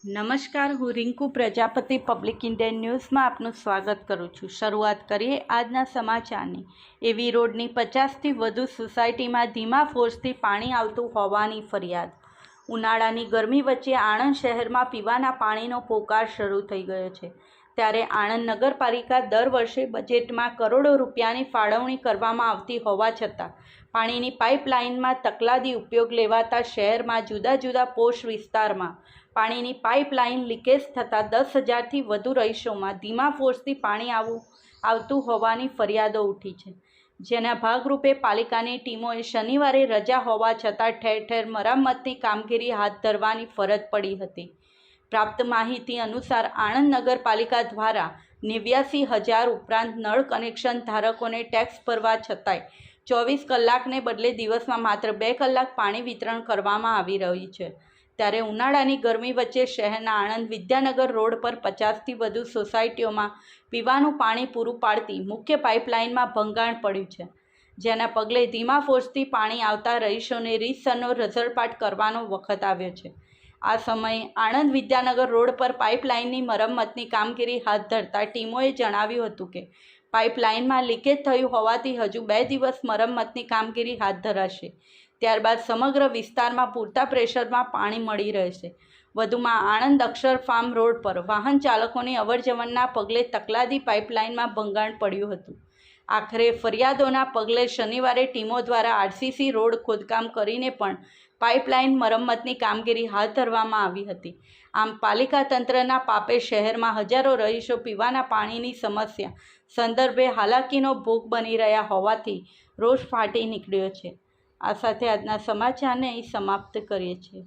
નમસ્કાર, હું Rinku Prajapati public Indian ન્યૂઝમાં આપનું સ્વાગત કરું છું। શરૂઆત કરીએ આજના સમાચારની। એવી રોડની 50થી વધુ સોસાયટીમાં ધીમા ફોર્સથી પાણી આવતું હોવાની ફરિયાદ। ઉનાળાની ગરમી વચ્ચે આણંદ શહેરમાં પીવાના પાણીનો પોકાર શરૂ થઈ ગયો છે, ત્યારે આણંદ નગરપાલિકા દર વર્ષે બજેટમાં કરોડો રૂપિયાની ફાળવણી કરવામાં આવતી હોવા છતાં પાણીની પાઇપલાઇનમાં તકલાદી ઉપયોગ લેવાતા શહેરમાં જુદા જુદા પોશ વિસ્તારમાં પાણીની પાઇપલાઇન લીકેજ થતાં 10,000થી વધુ રહીશોમાં ધીમા ફોર્સથી પાણી આવતું હોવાની ફરિયાદો ઉઠી છે, જેના ભાગરૂપે પાલિકાની ટીમોએ શનિવારે રજા હોવા છતાં ઠેર ઠેર મરામતની કામગીરી હાથ ધરવાની ફરજ પડી હતી। પ્રાપ્ત માહિતી અનુસાર આણંદ નગરપાલિકા દ્વારા 89,000 ઉપરાંત નળ કનેક્શન ધારકોને ટેક્સ ભરવા છતાંય 24 કલાકને બદલે દિવસમાં માત્ર 2 કલાક પાણી વિતરણ કરવામાં આવી રહ્યું છે, ત્યારે ઉનાળાની ગરમી વચ્ચે શહેરના આણંદ વિદ્યાનગર રોડ પર 50થી વધુ સોસાયટીઓમાં પીવાનું પાણી પૂરું પાડતી મુખ્ય પાઇપલાઇનમાં ભંગાણ પડ્યું છે, જેના પગલે ધીમા ફોર્સથી પાણી આવતા રહીશોને રીતસરનો રઝળપાટ કરવાનો વખત આવ્યો છે। આ સમયે આણંદ વિદ્યાનગર રોડ પર પાઇપલાઇનની મરમ્મતની કામગીરી હાથ ધરતા ટીમોએ જણાવ્યું હતું કે પાઇપલાઇનમાં લીકેજ થયું હોવાથી હજુ 2 દિવસ મરમ્મતની કામગીરી હાથ ધરાશે, ત્યારબાદ સમગ્ર વિસ્તારમાં પૂરતા પ્રેશરમાં પાણી મળી રહેશે। વધુમાં આણંદ અક્ષર ફાર્મ રોડ પર વાહન ચાલકોની અવરજવરના પગલે તકલાદી પાઇપલાઇનમાં ભંગાણ પડ્યું હતું। આખરે ફરિયાદોના પગલે શનિવારે ટીમો દ્વારા આરસીસી રોડ ખોદકામ કરીને પણ પાઇપલાઇન મરમ્મતની કામગીરી હાથ ધરવામાં આવી હતી। આમ પાલિકા તંત્રના પાપે શહેરમાં હજારો રહીશો પીવાના પાણીની સમસ્યા સંદર્ભે હાલાકીનો ભોગ બની રહ્યા હોવાથી રોષ ફાટી નીકળ્યો છે। આ સાથે આજના સમાચારને અહીં સમાપ્ત કરીએ છીએ।